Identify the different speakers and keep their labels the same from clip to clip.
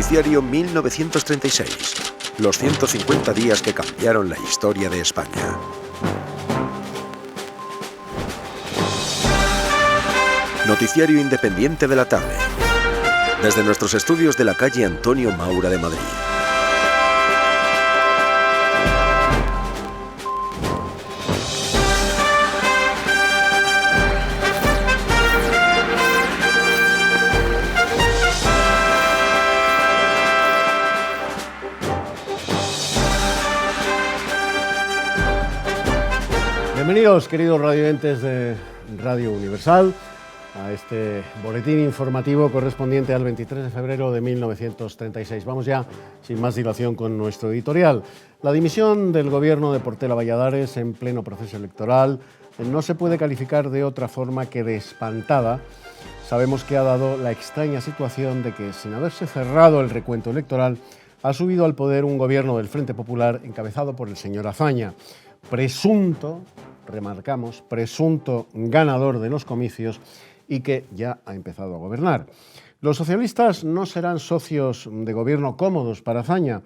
Speaker 1: Noticiario 1936. Los 150 días que cambiaron la historia de España. Noticiario independiente de la tarde. Desde nuestros estudios de la calle Antonio Maura de Madrid.
Speaker 2: Bienvenidos, queridos radioyentes de Radio Universal, a este boletín informativo correspondiente al 23 de febrero de 1936. Vamos ya, sin más dilación, con nuestro editorial. La dimisión del gobierno de Portela Valladares en pleno proceso electoral no se puede calificar de otra forma que de espantada. Sabemos que ha dado la extraña situación de que, sin haberse cerrado el recuento electoral, ha subido al poder un gobierno del Frente Popular encabezado por el señor Azaña, presunto, remarcamos, presunto ganador de los comicios y que ya ha empezado a gobernar. Los socialistas no serán socios de gobierno cómodos para Azaña,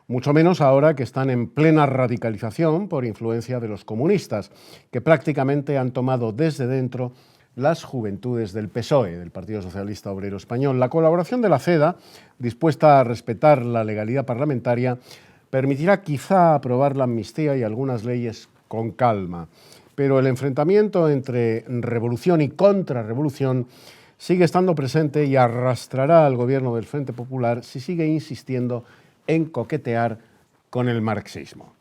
Speaker 2: mucho menos ahora que están en plena radicalización por influencia de los comunistas, que prácticamente han tomado desde dentro las juventudes del PSOE, del Partido Socialista Obrero Español. La colaboración de la CEDA, dispuesta a respetar la legalidad parlamentaria, permitirá quizá aprobar la amnistía y algunas leyes con calma. Pero el enfrentamiento entre revolución y contrarrevolución sigue estando presente y arrastrará al gobierno del Frente Popular si sigue insistiendo en coquetear con el marxismo.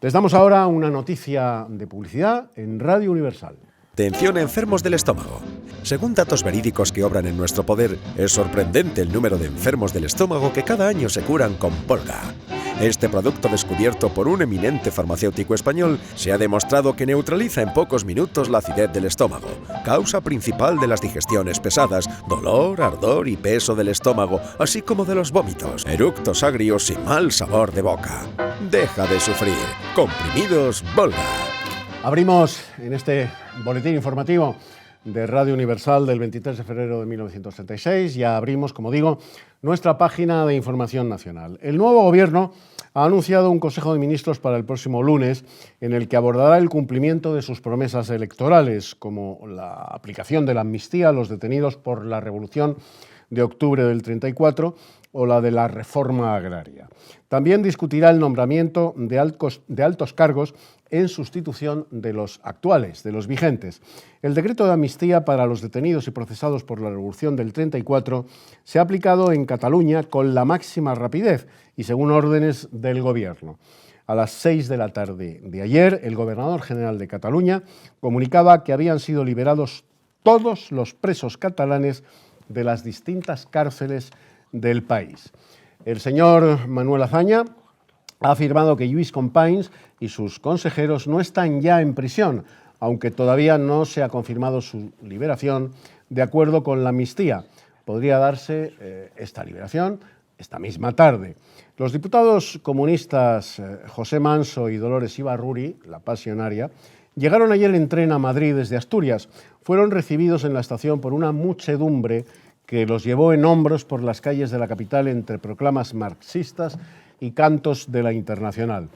Speaker 2: Les damos ahora una noticia de publicidad en Radio Universal.
Speaker 1: Atención a enfermos del estómago. Según datos verídicos que obran en nuestro poder, es sorprendente el número de enfermos del estómago que cada año se curan con Polga. Este producto, descubierto por un eminente farmacéutico español, se ha demostrado que neutraliza en pocos minutos la acidez del estómago, causa principal de las digestiones pesadas, dolor, ardor y peso del estómago, así como de los vómitos, eructos agrios y mal sabor de boca. Deja de sufrir. Comprimidos Volga.
Speaker 2: Abrimos en este boletín informativo de Radio Universal del 23 de febrero de 1936. Ya abrimos, como digo, nuestra página de información nacional. El nuevo gobierno ha anunciado un Consejo de Ministros para el próximo lunes en el que abordará el cumplimiento de sus promesas electorales, como la aplicación de la amnistía a los detenidos por la Revolución de octubre del 34 o la de la reforma agraria. También discutirá el nombramiento de altos cargos en sustitución de los actuales, de los vigentes. El decreto de amnistía para los detenidos y procesados por la Revolución del 34 se ha aplicado en Cataluña con la máxima rapidez y según órdenes del Gobierno. A las 6 de la tarde de ayer, el gobernador general de Cataluña comunicaba que habían sido liberados todos los presos catalanes de las distintas cárceles del país. El señor Manuel Azaña ha afirmado que Lluís Companys y sus consejeros no están ya en prisión, aunque todavía no se ha confirmado su liberación de acuerdo con la amnistía. Podría darse esta liberación esta misma tarde. Los diputados comunistas José Manso y Dolores Ibarruri, la pasionaria, llegaron ayer en tren a Madrid desde Asturias. Fueron recibidos en la estación por una muchedumbre que los llevó en hombros por las calles de la capital entre proclamas marxistas y cantos de la Internacional.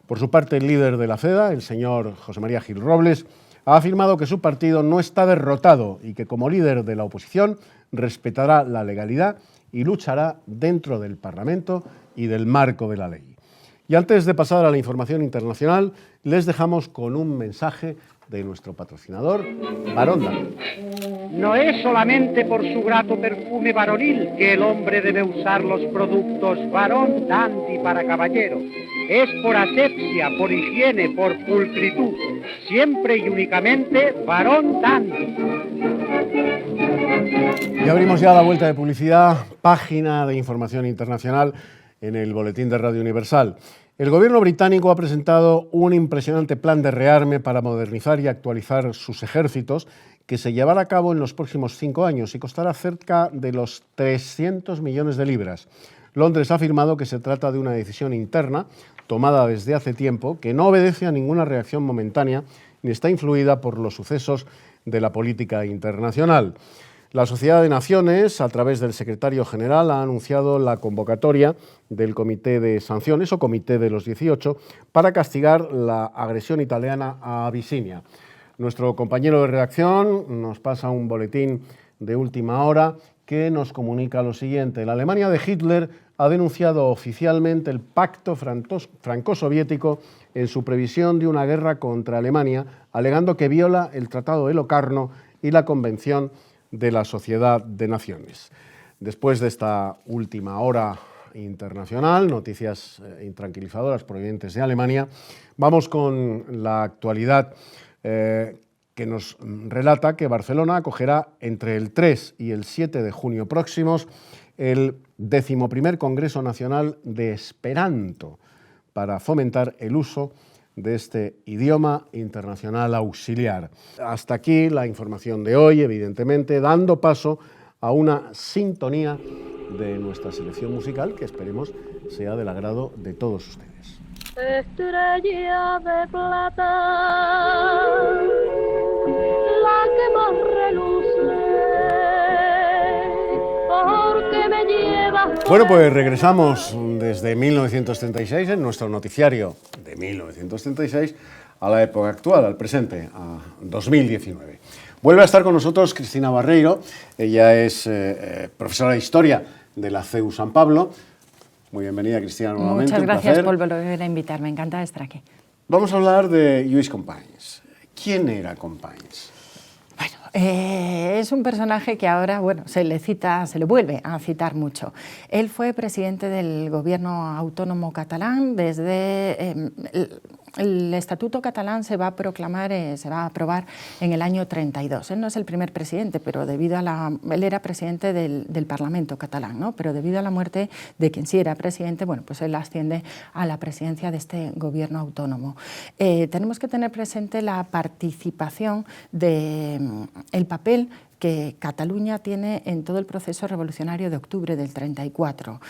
Speaker 2: Por su parte, el líder de la CEDA, el señor José María Gil Robles, ha afirmado que su partido no está derrotado y que como líder de la oposición respetará la legalidad y luchará dentro del Parlamento y del marco de la ley. Y antes de pasar a la información internacional, les dejamos con un mensaje de nuestro patrocinador, Barón Dandy.
Speaker 3: No es solamente por su grato perfume varonil que el hombre debe usar los productos Barón Dandy para caballero. Es por asepsia, por higiene, por pulcritud. Siempre y únicamente Barón Dandy.
Speaker 2: Y abrimos ya la vuelta de publicidad, página de información internacional en el boletín de Radio Universal. El gobierno británico ha presentado un impresionante plan de rearme para modernizar y actualizar sus ejércitos que se llevará a cabo en los próximos 5 años y costará cerca de los 300 millones de libras. Londres ha afirmado que se trata de una decisión interna tomada desde hace tiempo que no obedece a ninguna reacción momentánea ni está influida por los sucesos de la política internacional. La Sociedad de Naciones, a través del secretario general, ha anunciado la convocatoria del Comité de Sanciones o Comité de los 18 para castigar la agresión italiana a Abisinia. Nuestro compañero de redacción nos pasa un boletín de última hora que nos comunica lo siguiente. La Alemania de Hitler ha denunciado oficialmente el pacto franco-soviético en su previsión de una guerra contra Alemania, alegando que viola el Tratado de Locarno y la Convención de la Sociedad de Naciones. Después de esta última hora internacional, noticias intranquilizadoras provenientes de Alemania, vamos con la actualidad que nos relata que Barcelona acogerá entre el 3 y el 7 de junio próximos el 11º Congreso Nacional de Esperanto para fomentar el uso de este idioma internacional auxiliar. Hasta aquí la información de hoy, evidentemente, dando paso a una sintonía de nuestra selección musical que esperemos sea del agrado de todos ustedes.
Speaker 4: Estrella de plata, la que más reluce, porque me lleva...
Speaker 2: Bueno, pues regresamos desde 1936 en nuestro noticiario de 1936 a la época actual, al presente, a 2019. Vuelve a estar con nosotros Cristina Barreiro. Ella es profesora de Historia de la CEU San Pablo. Muy bienvenida, Cristina, nuevamente.
Speaker 5: Muchas gracias por volver a invitarme, encantada de estar aquí.
Speaker 2: Vamos a hablar de Lluís Companys. ¿Quién era Companys?
Speaker 5: Bueno, es un personaje que ahora, bueno, se le vuelve a citar mucho. Él fue presidente del gobierno autónomo catalán desde... El Estatuto catalán se va a proclamar, se va a aprobar en el año 32. Él no es el primer presidente, pero debido a él era presidente del Parlamento catalán, ¿no? Pero debido a la muerte de quien sí era presidente, bueno, pues él asciende a la presidencia de este gobierno autónomo. Tenemos que tener presente la participación el papel que Cataluña tiene en todo el proceso revolucionario de octubre del 34.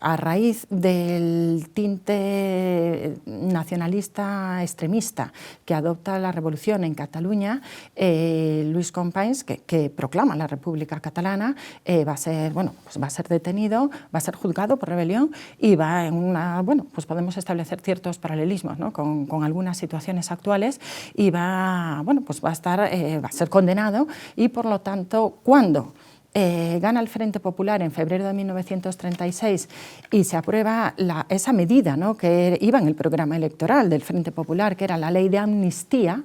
Speaker 5: A raíz del tinte nacionalista extremista que adopta la revolución en Cataluña, Lluís Companys, que proclama la República Catalana, va a ser detenido, va a ser juzgado por rebelión y va en una, bueno, pues podemos establecer ciertos paralelismos, ¿no? con algunas situaciones actuales y va a ser condenado y por lo tanto, cuando gana el Frente Popular en febrero de 1936 y se aprueba esa medida, ¿no? que iba en el programa electoral del Frente Popular, que era la ley de amnistía,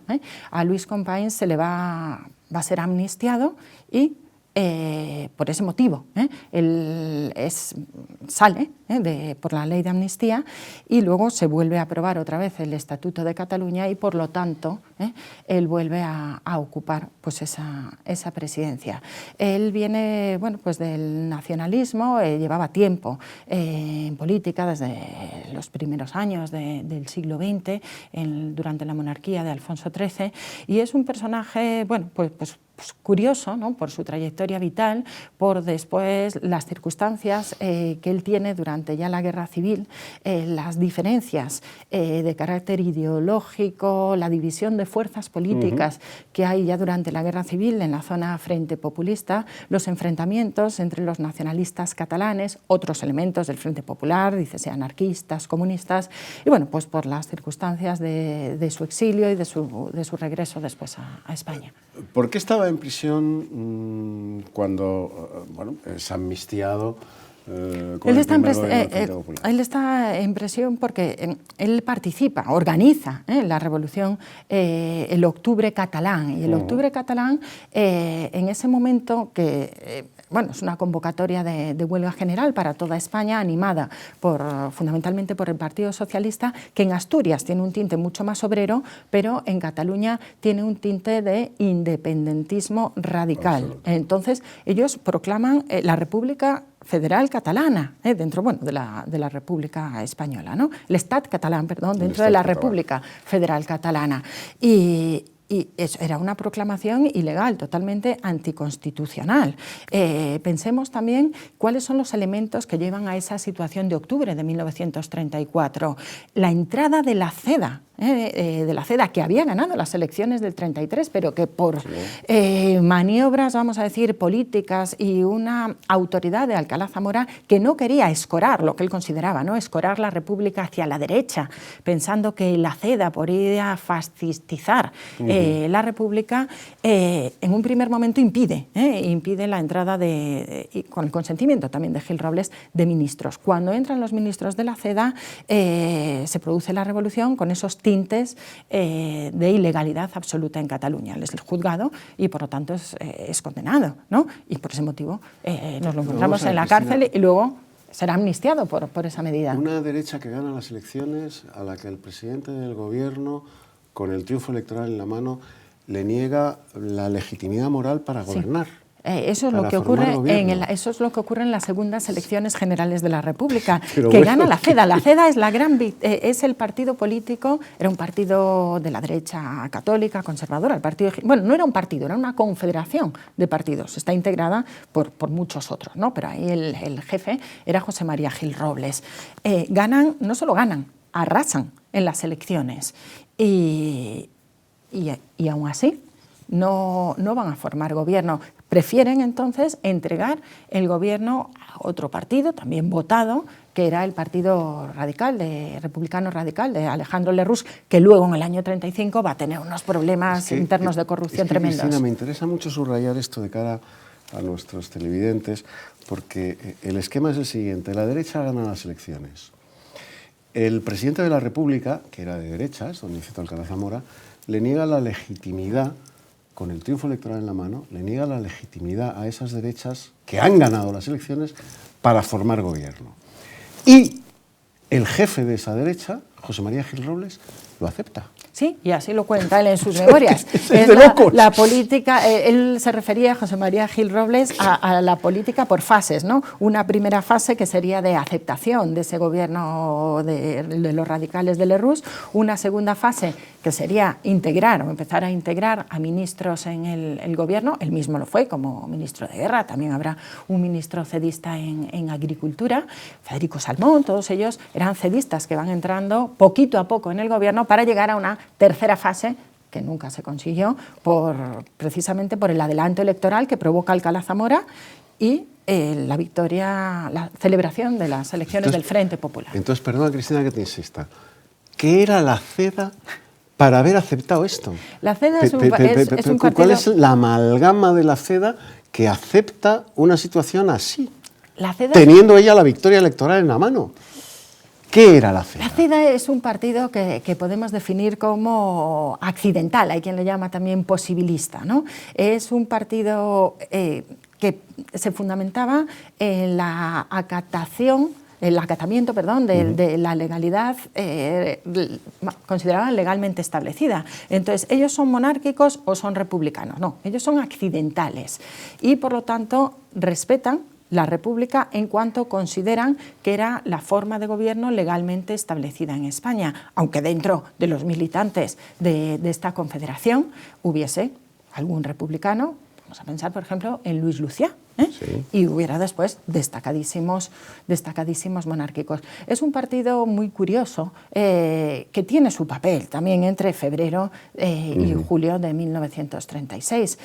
Speaker 5: a Lluís Companys se le va a ser amnistiado y por ese motivo él sale por la ley de amnistía y luego se vuelve a aprobar otra vez el Estatuto de Cataluña y por lo tanto él vuelve a ocupar pues esa presidencia. Él viene pues del nacionalismo, llevaba tiempo en política desde los primeros años del siglo XX, durante la monarquía de Alfonso XIII, y es un personaje pues curioso, ¿no? Por su trayectoria vital, por después las circunstancias que él tiene durante ya la guerra civil, las diferencias de carácter ideológico, la división de fuerzas políticas que hay ya durante la guerra civil en la zona Frente Populista, los enfrentamientos entre los nacionalistas catalanes, otros elementos del Frente Popular, dícese anarquistas, comunistas, y bueno, pues por las circunstancias de su exilio y de su regreso después a España.
Speaker 2: ¿Por qué estaba en prisión cuando es amnistiado con el primer gobierno del Partido Popular?
Speaker 5: Él está en prisión porque él participa, organiza la revolución, el octubre catalán. Y el octubre catalán, en ese momento que... es una convocatoria de huelga general para toda España, animada fundamentalmente por el Partido Socialista, que en Asturias tiene un tinte mucho más obrero, pero en Cataluña tiene un tinte de independentismo radical. Entonces, ellos proclaman la República Federal Catalana, dentro de la República Española, ¿no? El Estat catalán, perdón, dentro de la República Federal Catalana. Y eso era una proclamación ilegal, totalmente anticonstitucional. Pensemos también cuáles son los elementos que llevan a esa situación de octubre de 1934. La entrada de la CEDA de la CEDA, que había ganado las elecciones del 33, pero que por maniobras, vamos a decir, políticas y una autoridad de Alcalá Zamora que no quería escorar lo que él consideraba, ¿no? Escorar la República hacia la derecha, pensando que la CEDA podría fascistizar la República, en un primer momento impide la entrada con el consentimiento también de Gil Robles, de ministros. Cuando entran los ministros de la CEDA, se produce la revolución con esos tintes de ilegalidad absoluta en Cataluña. Es el juzgado y por lo tanto es condenado, ¿no? Y por ese motivo nos lo encontramos en la cárcel y luego será amnistiado por esa medida.
Speaker 2: Una derecha que gana las elecciones a la que el presidente del gobierno, con el triunfo electoral en la mano, le niega la legitimidad moral para gobernar.
Speaker 5: Eso es lo que ocurre en las segundas elecciones generales de la República, gana la CEDA. La CEDA es el partido político, era un partido de la derecha católica, conservadora. No era un partido, era una confederación de partidos. Está integrada por muchos otros, ¿no? Pero ahí el jefe era José María Gil Robles. No solo ganan, arrasan en las elecciones y aún así no van a formar gobierno. Prefieren entonces entregar el gobierno a otro partido, también votado, que era el Partido Republicano Radical de Alejandro Lerroux, que luego en el año 35 va a tener unos problemas internos de corrupción tremendos.
Speaker 2: Cristina, me interesa mucho subrayar esto de cara a nuestros televidentes, porque el esquema es el siguiente: la derecha gana las elecciones. El presidente de la República, que era de derechas, don Niceto Alcalá Zamora, le niega la legitimidad, con el triunfo electoral en la mano, le niega la legitimidad a esas derechas que han ganado las elecciones para formar gobierno. Y el jefe de esa derecha, José María Gil Robles, lo acepta.
Speaker 5: Sí, y así lo cuenta él en sus memorias.
Speaker 2: Es de locos.
Speaker 5: La política, él se refería, José María Gil Robles, a la política por fases, ¿no? Una primera fase que sería de aceptación de ese gobierno de los radicales de Lerroux, una segunda fase que sería empezar a integrar a ministros en el gobierno. Él mismo lo fue como ministro de Guerra, también habrá un ministro cedista en Agricultura, Federico Salmón. Todos ellos eran cedistas que van entrando poquito a poco en el gobierno para llegar a una tercera fase que nunca se consiguió precisamente por el adelanto electoral que provoca Alcalá Zamora y la celebración de las elecciones del Frente Popular.
Speaker 2: Entonces, perdona, Cristina, que te insista. ¿Qué era la CEDA para haber aceptado esto?
Speaker 5: La CEDA es un partido...
Speaker 2: ¿Cuál es la amalgama de la CEDA que acepta una situación así, teniendo ella la victoria electoral en la mano? ¿Qué era la CEDA?
Speaker 5: La CEDA es un partido que podemos definir como accidental, hay quien le llama también posibilista, ¿no? Es un partido que se fundamentaba en el acatamiento de la legalidad considerada legalmente establecida. Entonces, ¿ellos son monárquicos o son republicanos? No, ellos son accidentales y, por lo tanto, respetan la República en cuanto consideran que era la forma de gobierno legalmente establecida en España, aunque dentro de los militantes de esta confederación hubiese algún republicano. Vamos a pensar, por ejemplo, en Luis Luciá, sí. Y hubiera después destacadísimos monárquicos. Es un partido muy curioso que tiene su papel también entre febrero y julio de 1936.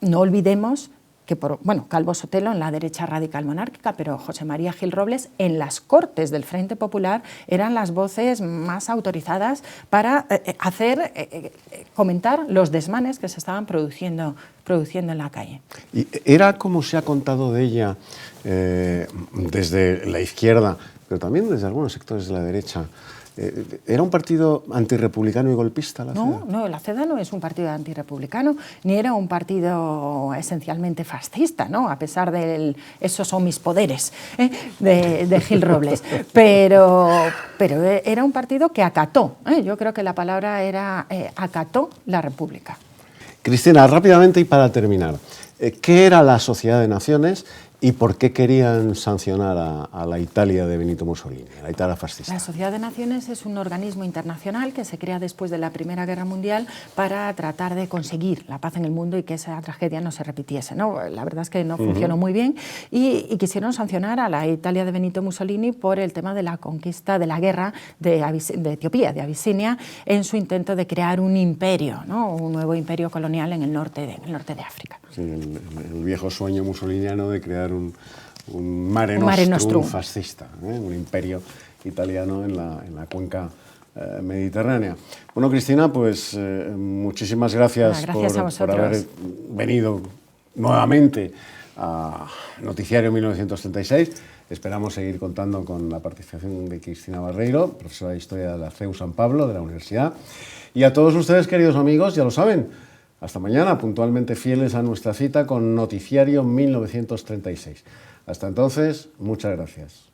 Speaker 5: No olvidemos que Calvo Sotelo en la derecha radical monárquica, pero José María Gil Robles en las Cortes del Frente Popular eran las voces más autorizadas para comentar los desmanes que se estaban produciendo en la calle.
Speaker 2: Y era como se ha contado de ella desde la izquierda, pero también desde algunos sectores de la derecha. ¿Era un partido antirrepublicano y golpista la CEDA?
Speaker 5: No, la CEDA no es un partido antirrepublicano, ni era un partido esencialmente fascista, ¿no? A pesar de esos son mis poderes de Gil Robles. Pero era un partido que acató, yo creo que la palabra era acató la República.
Speaker 2: Cristina, rápidamente y para terminar, ¿qué era la Sociedad de Naciones ¿Y por qué querían sancionar a la Italia de Benito Mussolini, a la Italia fascista?
Speaker 5: La Sociedad de Naciones es un organismo internacional que se crea después de la Primera Guerra Mundial para tratar de conseguir la paz en el mundo y que esa tragedia no se repitiese, ¿no? La verdad es que no funcionó muy bien y quisieron sancionar a la Italia de Benito Mussolini por el tema de la conquista de la guerra de Etiopía, de Abisinia, en su intento de crear un imperio, ¿no? Un nuevo imperio colonial en el norte de África.
Speaker 2: Sí, el viejo sueño mussoliniano de crear un Mare Nostrum fascista, un imperio italiano en la cuenca mediterránea. Bueno, Cristina, pues muchísimas gracias, por haber venido nuevamente a Noticiario 1936. Esperamos seguir contando con la participación de Cristina Barreiro, profesora de Historia de la CEU San Pablo, de la Universidad. Y a todos ustedes, queridos amigos, ya lo saben, hasta mañana, puntualmente fieles a nuestra cita con Noticiario 1936. Hasta entonces, muchas gracias.